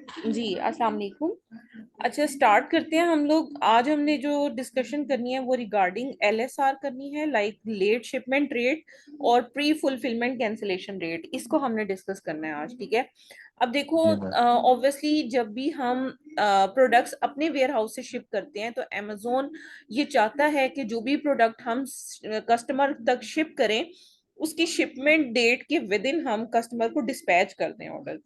जी, अस्सलाम वालेकुम। अच्छा, स्टार्ट करते हैं हम लोग। आज हमने जो डिस्कशन करनी है वो रिगार्डिंग एलएसआर करनी है, लाइक लेट शिपमेंट रेट और प्री फुलफिलमेंट कैंसिलेशन रेट। इसको हमने डिस्कस करना है आज, ठीक है। अब देखो, जी मैम। ऑब्वियसली जब भी हम प्रोडक्ट्स अपने वेयर हाउस से शिप करते हैं तो अमेजोन ये चाहता है कि जो भी प्रोडक्ट हम कस्टमर तक शिप करें उसकी शिपमेंट डेट के विद इन हम कस्टमर को डिस्पैच कर दें ऑर्डर।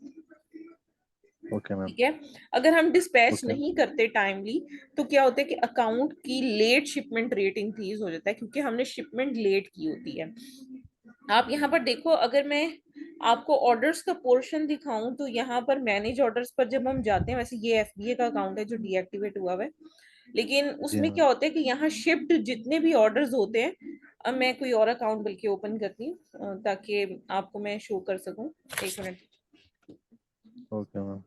Okay ma'am. ठीक है। अगर हम डिस्पैच ओके। नहीं करते टाइमली तो क्या होता है कि अकाउंट की लेट शिपमेंट रेट इंक्रीज हो जाता है, क्योंकि हमने शिपमेंट लेट की होती है। आप यहाँ पर देखो, अगर मैं आपको ऑर्डर्स का पोर्शन दिखाऊं तो यहाँ पर मैनेज ऑर्डर्स पर जब हम जाते हैं, वैसे ये एफबीए का अकाउंट है जो डीएक्टिवेट हुआ हुआ है, लेकिन जी उसमें मैम। क्या होता है कि यहाँ शिफ्ट जितने भी ऑर्डर्स होते हैं। अब मैं कोई और अकाउंट बल्कि ओपन करती हूँ ताकि आपको मैं शो कर सकूं। एक मिनट। Okay ma'am.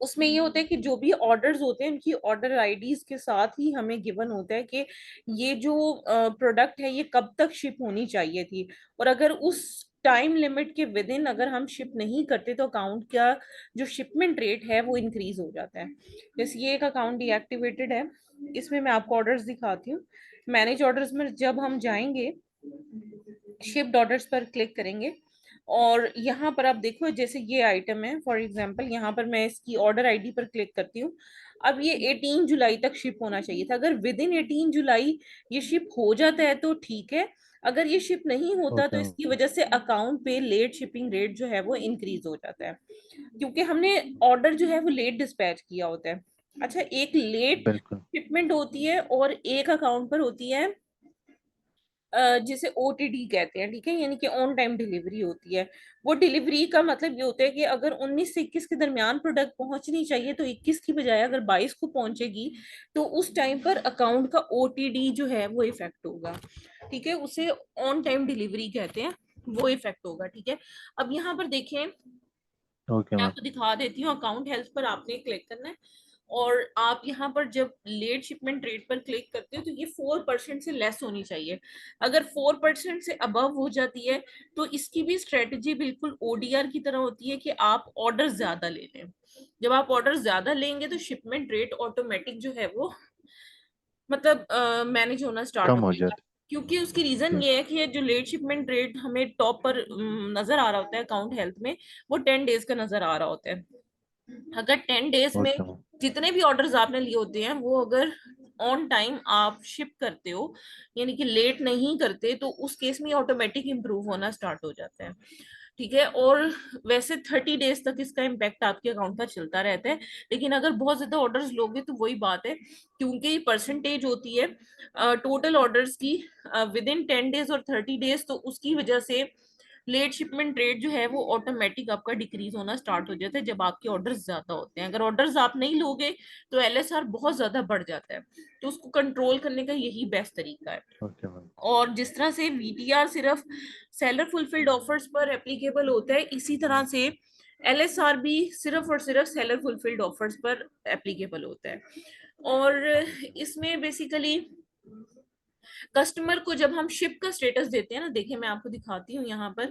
उसमें ये होता है कि जो भी ऑर्डर्स होते हैं उनकी ऑर्डर आईडीज के साथ ही हमें गिवन होता है कि ये जो प्रोडक्ट है ये कब तक शिप होनी चाहिए थी, और अगर उस टाइम लिमिट के विद इन अगर हम शिप नहीं करते तो अकाउंट का जो शिपमेंट रेट है वो इंक्रीज हो जाता है। जैसे ये एक अकाउंट डीएक्टिवेटेड है, इसमें मैं आपको ऑर्डर्स दिखाती हूँ। मैनेज ऑर्डर्स में जब हम जाएंगे, शिप्ड ऑर्डर्स पर क्लिक करेंगे और यहाँ पर आप देखो जैसे ये आइटम है, फॉर एग्जांपल यहाँ पर मैं इसकी ऑर्डर आईडी पर क्लिक करती हूँ। अब ये 18 जुलाई तक शिप होना चाहिए था। अगर विद इन 18 जुलाई ये शिप हो जाता है तो ठीक है, अगर ये शिप नहीं होता तो ओके मैम। इसकी वजह से अकाउंट पे लेट शिपिंग रेट जो है वो इंक्रीज हो जाता है, क्योंकि हमने ऑर्डर जो है वो लेट डिस्पैच किया होता है। अच्छा, एक लेट बिल्कुल। शिपमेंट होती है और एक अकाउंट पर होती है जिसे ओटीडी कहते हैं, ठीक है, यानी कि ऑन टाइम डिलीवरी होती है। वो डिलीवरी का मतलब ये होता है कि अगर 19 से 21 के दरमियान प्रोडक्ट पहुंचनी चाहिए तो 21 की बजाय अगर 22 को पहुंचेगी तो उस टाइम पर अकाउंट का ओटीडी जो है वो इफेक्ट होगा, ठीक है। उसे ऑन टाइम डिलीवरी कहते हैं, वो इफेक्ट होगा, ठीक है। अब यहाँ पर देखें, ओके मैं मैम। आपको दिखा देती हूँ। अकाउंट हेल्थ पर आपने क्लिक करना है और आप यहाँ पर जब लेट शिपमेंट रेट पर क्लिक करते हो तो ये 4% से लेस होनी चाहिए। अगर 4% से अबव हो जाती है तो इसकी भी स्ट्रेटजी बिल्कुल ओडीआर की तरह होती है कि आप ऑर्डर ज्यादा ले लें। जब आप ऑर्डर ज्यादा लेंगे तो शिपमेंट रेट ऑटोमेटिक जो है वो मतलब मैनेज होना स्टार्ट हो कम हो जाएगा। जाते। क्योंकि उसकी रीजन जी। ये है कि ये जो लेट शिपमेंट रेट हमें टॉप पर नजर आ रहा होता है अकाउंट हेल्थ में, वो 10 डेज का नजर आ रहा होता है। अगर 10 डेज में ओके मैम। जितने भी ऑर्डर्स आपने लिए होते हैं वो अगर ऑन टाइम आप शिप करते हो, यानी कि लेट नहीं करते, तो उस केस में ऑटोमेटिक इंप्रूव होना स्टार्ट हो जाता है, ठीक है। और वैसे 30 डेज तक इसका इम्पैक्ट आपके अकाउंट पर चलता रहता है, लेकिन अगर बहुत ज्यादा ऑर्डर्स लोगे तो वही बात है, क्योंकि परसेंटेज होती है टोटल ऑर्डर्स की विद इन 10 डेज और 30 डेज, तो उसकी वजह से लेट शिपमेंट रेट जो है वो ऑटोमेटिक आपका डिक्रीज होना स्टार्ट हो जाता है जब आपके ऑर्डर्स ज्यादा होते हैं। अगर ऑर्डर्स आप नहीं लोगे तो एलएसआर बहुत ज्यादा बढ़ जाता है, तो उसको कंट्रोल करने का यही बेस्ट तरीका है। Okay ma'am. और जिस तरह से वीटीआर सिर्फ सेलर फुलफिल्ड ऑफर्स पर एप्लीकेबल होता है, इसी तरह से एलएसआर भी सिर्फ और सिर्फ सेलर फुलफिल्ड ऑफर्स पर एप्लीकेबल होता है। और इसमें बेसिकली कस्टमर को जब हम शिप का स्टेटस देते हैं ना, देखिए मैं आपको दिखाती हूँ यहाँ पर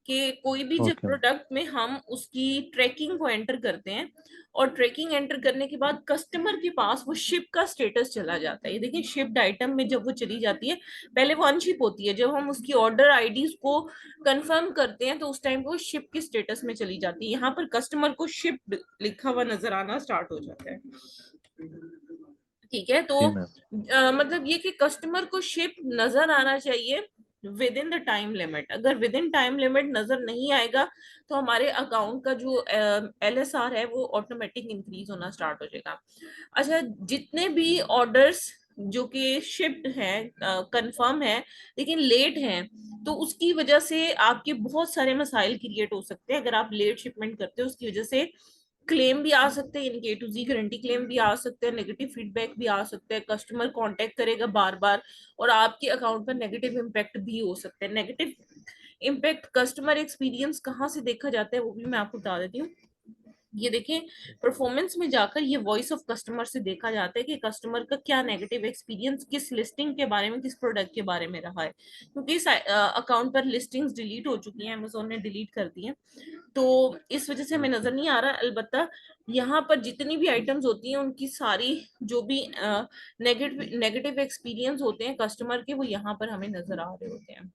कि कोई भी जब ओके मैम। प्रोडक्ट में हम उसकी ट्रैकिंग को एंटर करते हैं और ट्रैकिंग एंटर करने के बाद कस्टमर के पास वो शिप का स्टेटस चला जाता है। ये देखिए शिप्ड आइटम में जब वो चली जाती है, पहले वो अनशिप होती है, जब हम उसकी ऑर्डर आईडीज को कंफर्म करते हैं तो उस टाइम वो शिप के स्टेटस में चली जाती है। यहाँ पर कस्टमर को शिप लिखा हुआ नजर आना स्टार्ट हो जाता है, ठीक है। तो जी मैम। मतलब ये कि कस्टमर को शिप नजर आना चाहिए with in the time limit. अगर विद इन टाइम लिमिट नजर नहीं आएगा तो हमारे अकाउंट का जो एलएसआर है वो ऑटोमेटिक इंक्रीज होना स्टार्ट हो जाएगा। अच्छा, जितने भी ऑर्डर्स जो कि शिप्ड हैं, कंफर्म है लेकिन लेट हैं, तो उसकी वजह से आपके बहुत सारे मसाइल क्रिएट हो सकते हैं। अगर आप लेट शिपमेंट करते हो उसकी वजह से क्लेम भी आ सकते हैं, यानी A to Z guarantee claim भी आ सकते हैं, नेगेटिव फीडबैक भी आ सकते हैं, कस्टमर कांटेक्ट करेगा बार बार और आपके अकाउंट पर नेगेटिव इम्पैक्ट भी हो सकते हैं। नेगेटिव इम्पैक्ट कस्टमर एक्सपीरियंस कहाँ से देखा जाता है वो भी मैं आपको बता देती हूँ। ये देखें, परफॉर्मेंस में जाकर ये वॉइस ऑफ कस्टमर से देखा जाता है कि कस्टमर का क्या नेगेटिव एक्सपीरियंस किस लिस्टिंग के बारे में, किस प्रोडक्ट के बारे में रहा है, क्योंकि इस अकाउंट पर लिस्टिंग्स डिलीट हो चुकी हैं, अमेजोन ने डिलीट कर दी हैं, तो इस वजह से हमें ओके। नजर नहीं आ रहा। अलबत्ता यहाँ पर जितनी भी आइटम्स होती हैं उनकी सारी जो भी नेगेटिव नेगेटिव एक्सपीरियंस होते हैं कस्टमर के, वो यहाँ पर हमें नजर आ रहे होते हैं।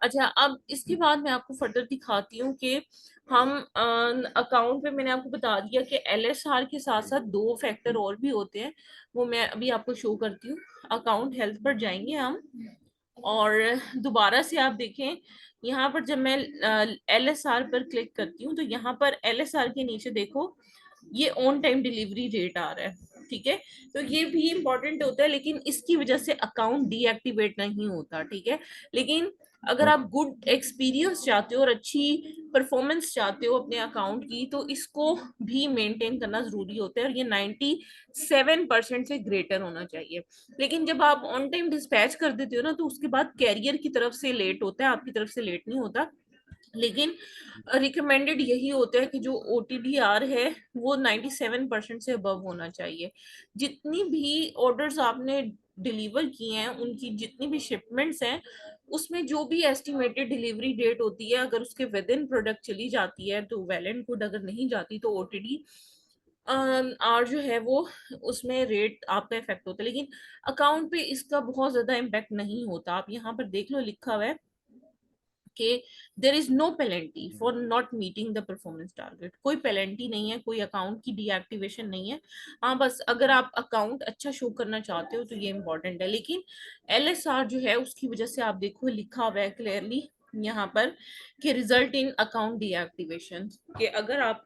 अच्छा, अब इसके बाद मैं आपको फर्दर दिखाती हूँ कि हम अकाउंट पे मैंने आपको बता दिया कि एलएसआर के साथ साथ दो फैक्टर और भी होते हैं, वो मैं अभी आपको शो करती हूँ। अकाउंट हेल्थ पर जाएंगे हम, और दोबारा से आप देखें यहाँ पर जब मैं एलएसआर पर क्लिक करती हूँ तो यहाँ पर एलएसआर के नीचे देखो ये ऑन टाइम डिलीवरी रेट आ रहा है, ठीक है। तो ये भी इंपॉर्टेंट होता है, लेकिन इसकी वजह से अकाउंट डीएक्टिवेट नहीं होता, ठीक है। लेकिन अगर आप ओके। गुड एक्सपीरियंस चाहते हो और अच्छी परफॉर्मेंस चाहते हो अपने अकाउंट की, तो इसको भी मेंटेन करना जरूरी होता है, और ये 97% से ग्रेटर होना चाहिए। लेकिन जब आप ऑन टाइम डिस्पैच कर देते हो ना, तो उसके बाद कैरियर की तरफ से लेट होता है, आपकी तरफ से लेट नहीं होता। लेकिन रिकमेंडेड यही होता है कि जो OTDR है वो 97% से अबव होना चाहिए। जितनी भी ऑर्डर्स आपने डिलीवर किए हैं, उनकी जितनी भी शिपमेंट्स हैं, उसमें जो भी एस्टिमेटेड डिलीवरी डेट होती है, अगर उसके विद इन प्रोडक्ट चली जाती है तो वेल एंड गुड, अगर नहीं जाती तो OTD और जो है वो उसमें रेट आपका इफेक्ट होता है। लेकिन अकाउंट पे इसका बहुत ज्यादा इम्पैक्ट नहीं होता। आप यहाँ पर देख लो, लिखा हुआ है कि there is no penalty for not meeting the performance target. कोई पेनल्टी नहीं है, कोई अकाउंट की डीएक्टिवेशन नहीं है। हाँ, बस अगर आप अकाउंट अच्छा शो करना चाहते हो तो ये इंपॉर्टेंट है। लेकिन एलएसआर जो है उसकी वजह से आप देखो लिखा हुआ है क्लियरली यहाँ पर कि रिजल्ट इन अकाउंट डीएक्टिवेशन, कि अगर आप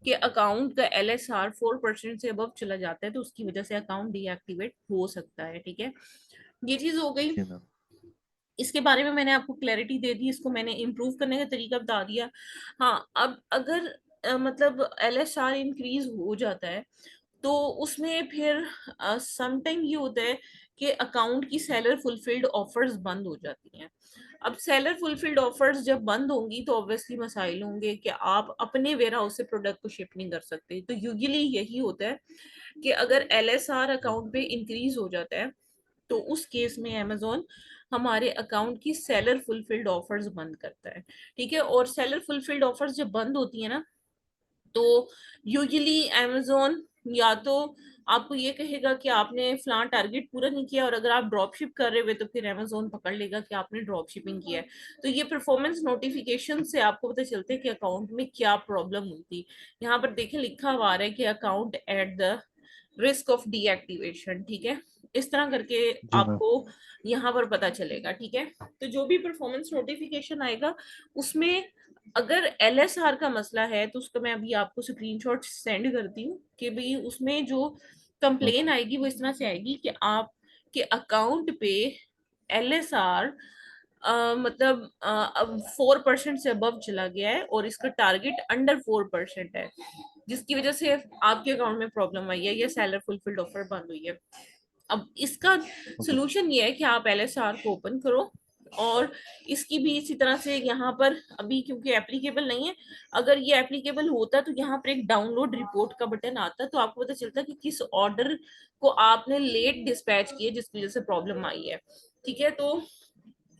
के अकाउंट का एलएसआर 4% से अबव चला जाता है तो उसकी वजह से अकाउंट डीएक्टिवेट हो सकता है, ठीक है। ये चीज हो गई। जी मैम। इसके बारे में मैंने आपको क्लैरिटी दे दी, इसको मैंने इम्प्रूव करने का तरीका बता दिया। हाँ, अब अगर मतलब एलएसआर इंक्रीज हो जाता है तो उसमें फिर सम टाइम ये होता है कि अकाउंट की सेलर फुलफिल्ड ऑफर्स बंद हो जाती हैं। अब सेलर फुलफिल्ड ऑफर्स जब बंद होंगी तो ऑब्वियसली मसाइल होंगे कि आप अपने वेयर हाउस से प्रोडक्ट को शिप नहीं कर सकते। तो यूजुअली यही होता है कि अगर एलएसआर अकाउंट पे इंक्रीज हो जाता है तो उस केस में अमेजोन हमारे अकाउंट की सेलर फुलफिल्ड ऑफर्स बंद करता है, ठीक है। और सेलर फुलफिल्ड ऑफर्स जब बंद होती है ना, तो यूजुअली अमेजोन या तो आपको ये कहेगा कि आपने फलां टारगेट पूरा नहीं किया, और अगर आप ड्रॉप शिप कर रहे हुए तो फिर अमेजोन पकड़ लेगा कि आपने ड्रॉप शिपिंग किया है। तो ये परफॉर्मेंस नोटिफिकेशन से आपको पता चलता है कि अकाउंट में क्या प्रॉब्लम हुई थी। यहाँ पर देखें लिखा हुआ है कि account at the risk of deactivation, ठीक है। इस तरह करके जी मैम। आपको यहाँ पर पता चलेगा, ठीक है। तो जो भी परफॉर्मेंस नोटिफिकेशन आएगा उसमें अगर एलएसआर का मसला है तो उसका मैं अभी आपको स्क्रीनशॉट सेंड करती हूँ कि भाई उसमें जो कंप्लेन ओके। आएगी वो इस तरह से आएगी कि आपके अकाउंट पे एलएसआर मतलब अब 4% से अबव चला गया है और इसका टारगेट अंडर 4% है, जिसकी वजह से आपके अकाउंट में प्रॉब्लम आई है या सेलर फुलफिल्ड ऑफर बंद हुई है। अब इसका ओके। सोल्यूशन ये है कि आप एलएसआर को ओपन करो, और इसकी भी इसी तरह से यहाँ पर अभी क्योंकि एप्लीकेबल नहीं है, अगर ये एप्लीकेबल होता तो यहाँ पर एक डाउनलोड रिपोर्ट का बटन आता तो आपको पता चलता कि किस ऑर्डर को आपने लेट डिस्पैच किया जिसकी वजह से प्रॉब्लम आई है, ठीक है। तो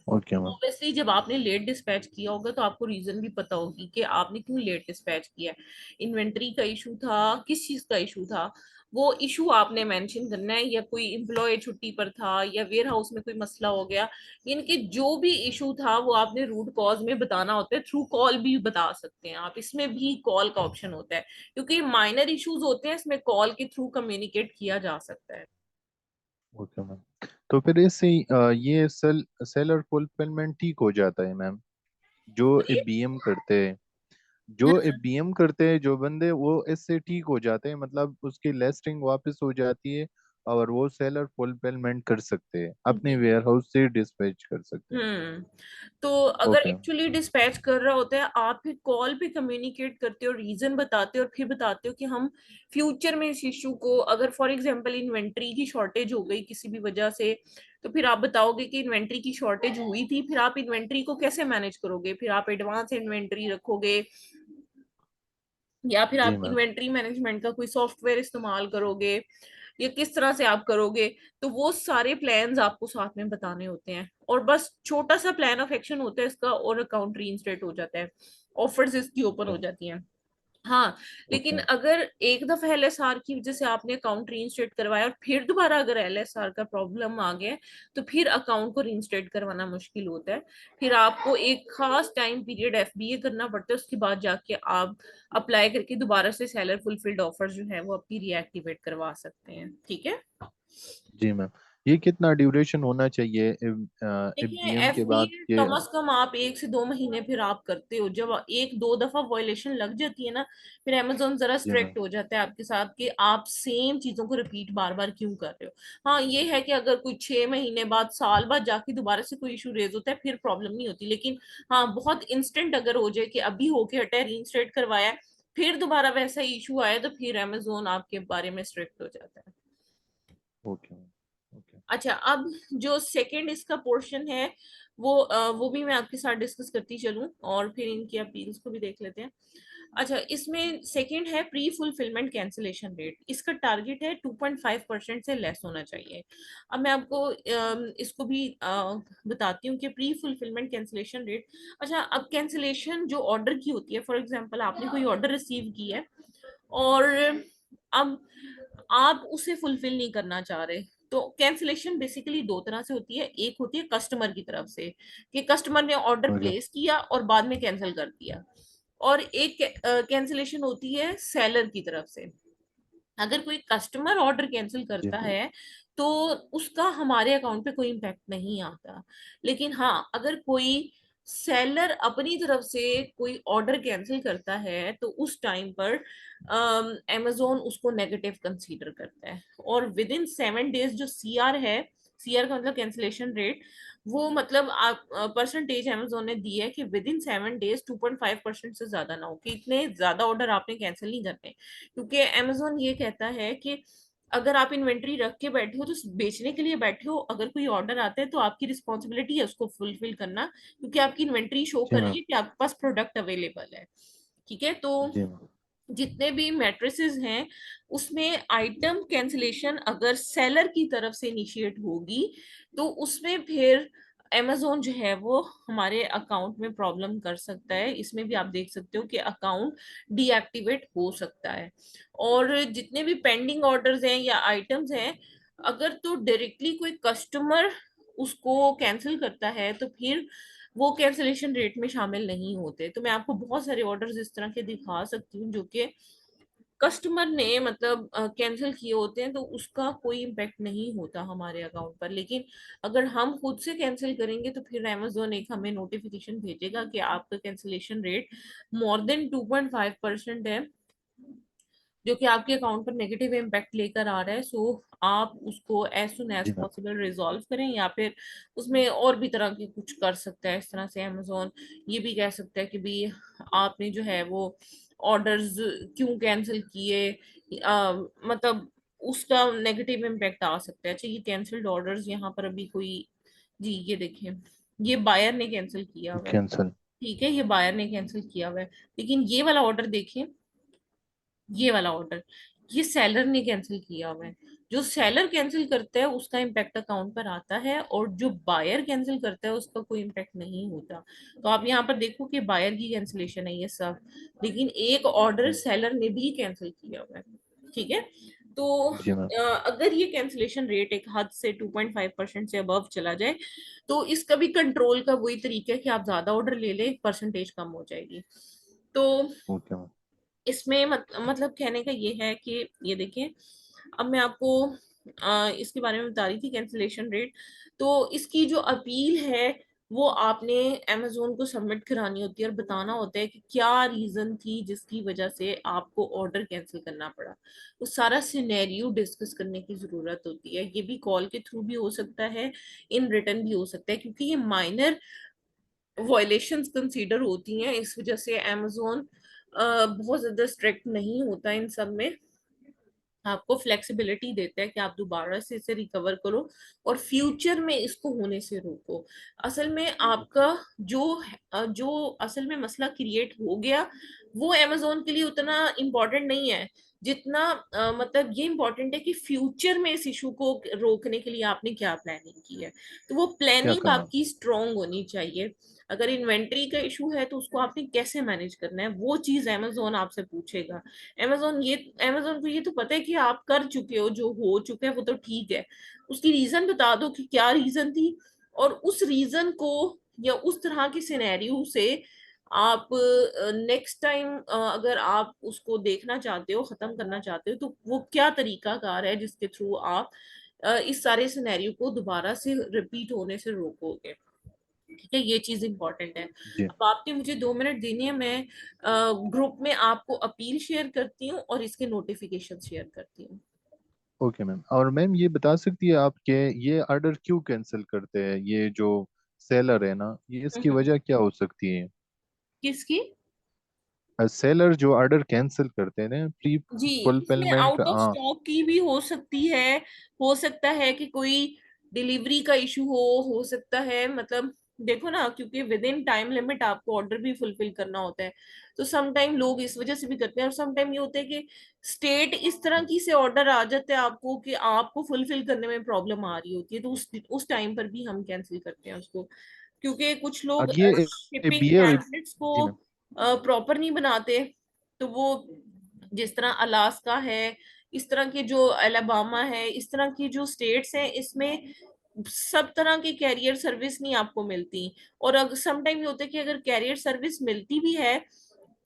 ओके मैम। ऑब्वियसली जब आपने लेट डिस्पैच किया होगा तो आपको रीजन भी पता होगी कि आपने क्यों लेट डिस्पैच किया है। इन्वेंट्री का इशू था, किस चीज का इशू था, वो इशू आपने मेंशन करना है, या कोई एम्प्लॉय छुट्टी पर था या वेयर हाउस में कोई मसला हो गया, इनके जो भी इशू था वो आपने रूट कॉज में बताना होता है। थ्रू कॉल भी बता सकते हैं आप, इसमें भी कॉल का ऑप्शन होता है, क्योंकि माइनर इश्यूज होते हैं इसमें कॉल के थ्रू कम्युनिकेट किया जा सकता है। Okay ma'am. तो फिर इससे ये सेलर फुलफिलमेंट ठीक हो जाता है मैम? जो बोलिए। बीएम करते हैं, जो बीएम करते हैं जो बंदे, वो इससे ठीक हो जाते हैं, मतलब उसकी लिस्टिंग वापस हो जाती है और वो सेलर फुलफिलमेंट कर सकते हैं, अपने जी। वेयर हाउस से डिस्पैच कर सकते हैं। हम्म। तो अगर ओके। एक्चुअली डिस्पैच कर रहा होता है, आप फिर कॉल पे कम्युनिकेट करते हो, रीजन बताते हो और फिर बताते हो कि हम फ्यूचर में इस इशू को, अगर फॉर एग्जांपल इन्वेंट्री की शॉर्टेज हो गई किसी भी वजह से, तो फिर आप बताओगे कि इन्वेंट्री की शॉर्टेज हुई थी, फिर आप इन्वेंट्री को कैसे मैनेज करोगे, फिर आप एडवांस इन्वेंट्री रखोगे या फिर जी आप मैम। इन्वेंट्री मैनेजमेंट का कोई सॉफ्टवेयर इस्तेमाल करोगे, या किस तरह से आप करोगे। तो वो सारे प्लान्स आपको साथ में बताने होते हैं, और बस छोटा सा प्लान ऑफ एक्शन होता है इसका, और अकाउंट रीइंस्टेट हो जाता है, ऑफर्स इसकी ओपन हो जाती हैं। हाँ, लेकिन ओके। अगर एक दफा एलएसआर की वजह से आपने अकाउंट रीइंस्टेट करवाया और फिर दोबारा अगर एलएसआर का प्रॉब्लम आ गया, तो फिर अकाउंट को रीइंस्टेट करवाना मुश्किल होता है। फिर आपको एक खास टाइम पीरियड एफबीए करना पड़ता है, उसके बाद जाके आप अप्लाई करके दोबारा से सेलर फुलफिल्ड ऑफर जो है वो अपनी रीएक्टिवेट करवा सकते हैं। ठीक है। जी मैम। ये कितना ड्यूरेशन होना चाहिए देखिए एफबीएम के बाद एफबीए ये? कम से कम आप 1 से 2 महीने फिर आप करते हो, जब एक दो दफा वायलेशन लग जाती है ना, फिर अमेजोन जरा जी मैम। स्ट्रिक्ट हो जाता है आपके साथ कि आप सेम चीजों को रिपीट बार बार क्यों कर रहे हो। हाँ ये है कि अगर कोई 6 महीने बाद, साल बाद जाके दोबारा से कोई इशू रेज होता है, फिर प्रॉब्लम नहीं होती। लेकिन हाँ, बहुत इंस्टेंट अगर हो जाए कि अभी होके हटा है, रीइंस्टेट करवाया, फिर दोबारा वैसा इशू आया, तो फिर अमेजोन आपके बारे में स्ट्रिक्ट हो जाता है। Okay ma'am. ओके। अच्छा, अब जो सेकंड इसका पोर्शन है, वो भी मैं आपके साथ डिस्कस करती चलूं, और फिर इनकी अपील्स को भी देख लेते हैं। अच्छा, इसमें सेकंड है प्री फुलफिलमेंट कैंसिलेशन रेट। इसका टारगेट है 2.5% से लेस होना चाहिए। अब मैं आपको इसको भी बताती हूँ कि प्री फुलफिलमेंट कैंसिलेशन रेट। अच्छा, अब कैंसिलेशन जो ऑर्डर की होती है, फॉर एग्जांपल आपने कोई ऑर्डर रिसीव की है, और अब आप उसे फुलफिल नहीं करना चाह रहे, तो कैंसिलेशन बेसिकली दो तरह से होती है। एक होती है कस्टमर की तरफ से, कि कस्टमर ने ऑर्डर ओके। प्लेस किया और बाद में कैंसिल कर दिया। और एक कैंसिलेशन होती है सेलर की तरफ से। अगर कोई कस्टमर ऑर्डर कैंसिल जी। करता है, तो उसका हमारे अकाउंट पे कोई इम्पैक्ट नहीं आता। लेकिन हाँ, अगर कोई सेलर अपनी तरफ से कोई ऑर्डर कैंसिल करता है, तो उस टाइम पर amazon उसको नेगेटिव कंसीडर करता है। और विद इन 7 डेज जो सीआर है, सीआर का मतलब कैंसिलेशन रेट, वो मतलब आप परसेंटेज amazon ने दी है कि विद इन 7 डेज 2.5% से ज्यादा ना हो, कि इतने ज्यादा ऑर्डर आपने कैंसिल नहीं करने। क्योंकि amazon ये कहता है कि अगर आप इन्वेंट्री रख के बैठे हो, तो बेचने के लिए बैठे हो, अगर कोई ऑर्डर आता है तो आपकी रिस्पॉन्सिबिलिटी है उसको फुलफिल करना, क्योंकि आपकी इन्वेंट्री शो जी कर रही मैम। है कि आपके पास प्रोडक्ट अवेलेबल है। ठीक है। तो जी मैम। जितने भी मैट्रिसेस हैं, उसमें आइटम कैंसिलेशन अगर सेलर की तरफ से इनिशिएट होगी, तो उसमें फिर amazon जो है वो हमारे अकाउंट में प्रॉब्लम कर सकता है। इसमें भी आप देख सकते हो कि अकाउंट डीएक्टिवेट हो सकता है। और जितने भी पेंडिंग ऑर्डर्स हैं या आइटम्स हैं, अगर तो डायरेक्टली कोई कस्टमर उसको कैंसिल करता है, तो फिर वो कैंसिलेशन रेट में शामिल नहीं होते। तो मैं आपको बहुत सारे ऑर्डर्स इस तरह के दिखा सकती हूँ जो कि कस्टमर ने मतलब कैंसिल किए होते हैं, तो उसका कोई इम्पेक्ट नहीं होता हमारे अकाउंट पर। लेकिन अगर हम खुद से कैंसिल करेंगे, तो फिर अमेजोन एक हमें नोटिफिकेशन भेजेगा कि आपका कैंसिलेशन रेट मोर देन 2.5% है, जो कि आपके अकाउंट पर नेगेटिव इम्पैक्ट लेकर आ रहा है। सो आप उसको एज सुन एज जी मैम। पॉसिबल रिजॉल्व करें, या फिर उसमें और भी तरह के कुछ कर सकता है। इस तरह से अमेजोन ये भी कह सकता है कि भी आपने जो है वो ऑर्डर्स क्यों कैंसिल किए, मतलब उसका नेगेटिव इम्पैक्ट आ सकता है। अच्छा, ये कैंसिल्ड ऑर्डर्स यहाँ पर अभी कोई, जी ये देखिए, ये बायर ने कैंसिल किया हुआ है। कैंसल। ठीक है, ये बायर ने कैंसिल किया हुआ है। लेकिन ये वाला ऑर्डर देखिए, ये वाला ऑर्डर, ये सेलर ने कैंसिल किया हुआ है। जो सेलर कैंसिल करता है उसका इम्पैक्ट अकाउंट पर आता है, और जो बायर कैंसिल करता है उसका कोई इम्पैक्ट नहीं होता। तो आप यहाँ पर देखो कि बायर की कैंसिलेशन है ये सब, लेकिन एक ऑर्डर सेलर ने भी कैंसिल किया हुआ है। ठीक है। तो जी मैम। अगर ये कैंसिलेशन रेट एक हद से 2.5% से अबव चला जाए, तो इसका भी कंट्रोल का वही तरीका है कि आप ज्यादा ऑर्डर ले लें, परसेंटेज कम हो जाएगी। तो ओके मैम। इसमें मतलब कहने का ये है कि ये देखिए, अब मैं आपको इसके बारे में बता रही थी कैंसिलेशन रेट। तो इसकी जो अपील है, वो आपने अमेजोन को सबमिट करानी होती है, और बताना होता है कि क्या रीजन थी जिसकी वजह से आपको ऑर्डर कैंसिल करना पड़ा। वो सारा सिनेरियो डिस्कस करने की जरूरत होती है। ये भी कॉल के थ्रू भी हो सकता है, इन रिटर्न भी हो सकता है, क्योंकि ये माइनर वायलेशंस कंसीडर होती हैं। इस वजह से अमेजोन बहुत ज्यादा स्ट्रिक्ट नहीं होता इन सब में। आपको फ्लेक्सिबिलिटी देता है कि आप दोबारा से इसे रिकवर करो और फ्यूचर में इसको होने से रोको। असल में आपका जो जो असल में मसला क्रिएट हो गया वो अमेजोन के लिए उतना इम्पोर्टेंट नहीं है जितना मतलब ये इम्पोर्टेंट है कि फ्यूचर में इस इशू को रोकने के लिए आपने क्या प्लानिंग की है। तो वो क्या प्लानिंग करना। आपकी स्ट्रांग होनी चाहिए। अगर इन्वेंट्री का इशू है तो उसको आपने कैसे मैनेज करना है वो चीज अमेजोन आपसे पूछेगा। अमेजोन को ये तो पता है कि आप कर चुके हो, जो हो चुका है वो तो ठीक है, उसकी रीजन बता दो कि क्या रीजन थी। और उस रीजन को या उस तरह के सिनेरियो से आप नेक्स्ट टाइम अगर आप उसको देखना चाहते हो, खत्म करना चाहते हो, तो वो क्या तरीकाकार है जिसके थ्रू आप इस सारे सिनेरियो को दोबारा से रिपीट होने से रोकोगे। ठीक है, ये चीज इंपॉर्टेंट है। जी। अब आपने मुझे 2 मिनट देनी है, मैं ग्रुप में आपको अपील शेयर करती हूँ और इसके नोटिफिकेशन शेयर करती हूँ। ओके मैम, और मैम ये बता सकती है आप कि ये ऑर्डर क्यों कैंसिल करते हैं, ये जो सेलर है ना, ये इसकी हम्म। वजह क्या हो सकती है। किसकी? सेलर जो ऑर्डर कैंसिल करते हैं ना प्री जी, इसमें फुलफिलमेंट, आउट ऑफ हाँ। स्टॉक की भी हो सकती है। हो सकता है कि कोई डिलीवरी का इशू हो सकता है, मतलब देखो ना, क्योंकि विद इन टाइम लिमिट आपको ऑर्डर भी फुलफिल करना होता है। तो सम टाइम लोग इस वजह से भी करते हैं, और सम टाइम ये होता है कि स्टेट इस तरह की से ऑर्डर आ जाते हैं आपको कि आपको फुलफिल करने में प्रॉब्लम आ रही होती है, तो उस टाइम पर भी हम कैंसिल करते हैं उसको। क्योंकि कुछ लोग और ये शिपिंग बीए और पैम्पलेट्स को जी मैम। प्रॉपर नहीं बनाते। तो वो जिस तरह अलास्का है, इस तरह के जो अलाबामा है, इस तरह की जो स्टेट्स हैं, इसमें सब तरह की कैरियर सर्विस नहीं आपको मिलती। और अगर सम टाइम ये होता है कि अगर कैरियर सर्विस मिलती भी है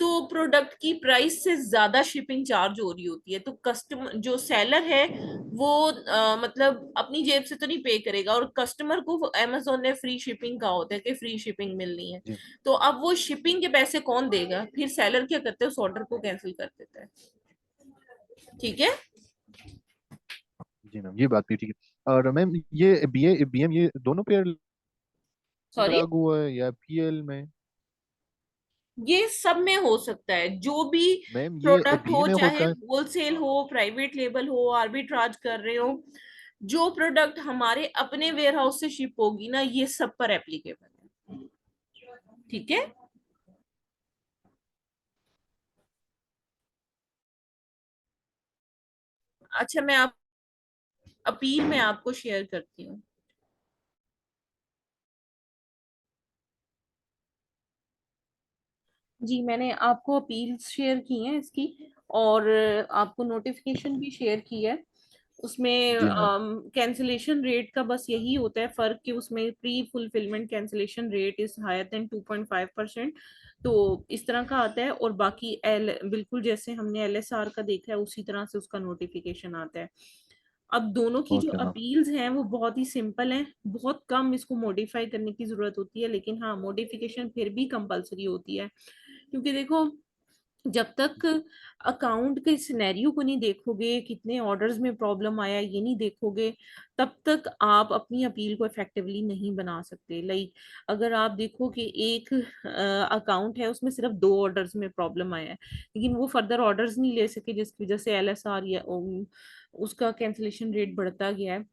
तो प्रोडक्ट की प्राइस से ज्यादा शिपिंग चार्ज हो रही होती है, तो कस्टमर जो सेलर है वो मतलब अपनी जेब से तो नहीं पे करेगा, और कस्टमर को अमेजोन ने फ्री शिपिंग का होता है कि फ्री शिपिंग मिलनी है। जी। तो अब वो शिपिंग के पैसे कौन देगा, फिर सेलर क्या करते हैं, उस ऑर्डर को कैंसिल कर देता है। ठीक है। जी मैम, ये बात भी ठीक है। और मैम ये बीए बीएम ये दोनों पेयर सॉरी। लागू हुआ है या पीएल में। ये सब में हो सकता है, जो भी मैम ये प्रोडक्ट बीए हो, में चाहे होता है। होलसेल हो, प्राइवेट लेबल हो, आर्बिट्राज कर रहे हो, जो प्रोडक्ट हमारे अपने वेयर हाउस से शिप होगी ना, ये सब पर एप्लीकेबल है। ठीक है। अच्छा, मैं आप अपील में आपको शेयर करती हूँ। जी, मैंने आपको अपील्स शेयर की हैं इसकी, और आपको नोटिफिकेशन भी शेयर की है। उसमें जी मैम। कैंसिलेशन रेट का बस यही होता है फर्क कि उसमें pre fulfilment cancellation rate is higher than 2.5%। तो इस तरह का आता है, और बाकी एल बिल्कुल जैसे हमने एलएसआर का देखा है उसी तरह से उसका नोटिफिकेशन आता है। अब दोनों की जो ओके मैम। अपील्स हैं वो बहुत ही सिंपल हैं, बहुत कम इसको मॉडिफाई करने की जरूरत होती है, लेकिन हाँ, मॉडिफिकेशन फिर भी कंपलसरी होती है। क्योंकि देखो, जब तक अकाउंट के सिनेरियो को नहीं देखोगे, कितने ऑर्डर्स में प्रॉब्लम आया ये नहीं देखोगे, तब तक आप अपनी अपील को इफेक्टिवली नहीं बना सकते। लाइक अगर आप देखो कि एक अकाउंट है उसमें सिर्फ 2 ऑर्डर्स में प्रॉब्लम आया है, लेकिन वो फर्दर ऑर्डर्स नहीं ले सके जिसकी वजह से एलएसआर या उसका कैंसिलेशन रेट बढ़ता गया है।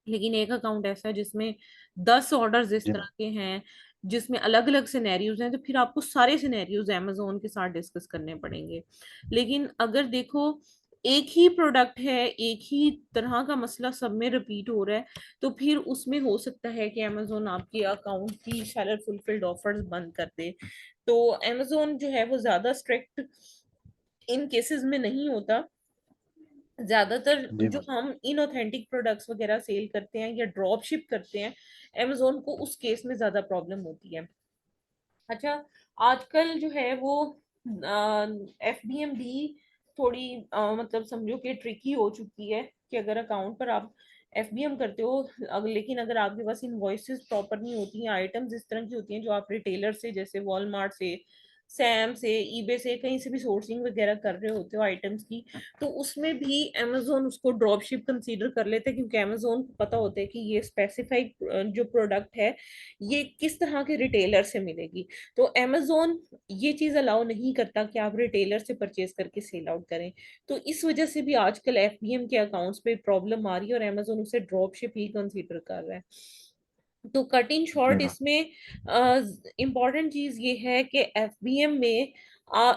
लेकिन एक अकाउंट ऐसा है जिसमें 10 ऑर्डर्स इस जी तरह मैम। के हैं, जिसमें अलग अलग सिनेरियोज हैं, तो फिर आपको सारे सिनेरियोज अमेजोन के साथ डिस्कस करने पड़ेंगे। लेकिन अगर देखो, एक ही प्रोडक्ट है, एक ही तरह का मसला सब में रिपीट हो रहा है, तो फिर उसमें हो सकता है कि अमेजोन आपके अकाउंट की सेलर फुलफिल्ड ऑफर्स बंद कर दे। तो अमेजोन जो है वो ज्यादा स्ट्रिक्ट इन केसेस में नहीं होता। ज्यादातर जी जो मैम। हम इनऑथेंटिक प्रोडक्ट्स वगैरह सेल करते हैं या ड्रॉप शिप करते हैं, amazon को उस केस में ज्यादा प्रॉब्लम होती है। अच्छा, आजकल जो है वो एफबीएमडी थोड़ी मतलब समझो कि ट्रिकी हो चुकी है कि अगर अकाउंट पर आप एफबीएम करते हो, लेकिन अगर आपके पास इनवॉइसेस प्रॉपर नहीं होती हैं, आइटम्स इस तरह की होती हैं जो आप रिटेलर से, जैसे वॉलमार्ट से सैम से, ईबे से, कहीं से भी सोर्सिंग वगैरह कर रहे होते हो आइटम्स की, तो उसमें भी amazon उसको ड्रॉप शिप कंसीडर कर लेते हैं, क्योंकि amazon को पता होता है कि ये स्पेसिफाइड जो प्रोडक्ट है ये किस तरह के रिटेलर से मिलेगी। तो amazon ये चीज अलाउ नहीं करता कि आप रिटेलर से परचेज करके सेल आउट करें। तो इस वजह से भी आजकल एफबीएम के अकाउंट्स पे प्रॉब्लम आ रही है और amazon उसे ड्रॉप शिप ही कंसीडर कर रहा है। तो कट इन जी शॉर्ट मैम। इसमें इम्पॉर्टेंट चीज ये है कि एफबीएम में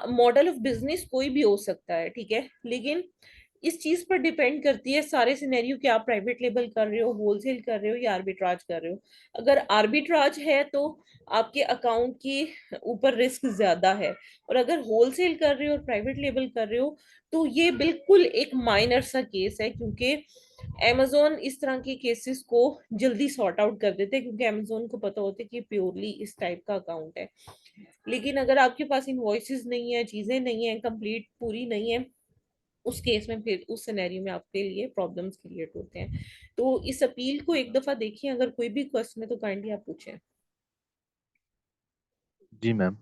मॉडल ऑफ बिजनेस कोई भी हो सकता है, ठीक है, लेकिन इस चीज पर डिपेंड करती है सारे सिनेरियो कि आप प्राइवेट लेबल कर रहे हो, होलसेल कर रहे हो या आर्बिट्राज कर रहे हो। अगर आर्बिट्राज है तो आपके अकाउंट की ऊपर रिस्क ज्यादा है, और अगर होलसेल कर रहे हो और प्राइवेट लेबल कर रहे हो तो ये बिल्कुल एक माइनर सा केस है, क्योंकि amazon इस तरह के केसेस को जल्दी सॉर्ट आउट कर देते हैं, क्योंकि amazon को पता होता है कि प्योरली इस टाइप का अकाउंट है। लेकिन अगर आपके पास इनवॉइसेस नहीं है, चीजें नहीं है, कंप्लीट पूरी नहीं है, उस केस में फिर उस सिनेरियो में आपके लिए प्रॉब्लम्स क्रिएट होते हैं। तो इस अपील को एक दफा देखिए, अगर कोई भी क्वेश्चन है तो काइंडली आप पूछें। जी मैम।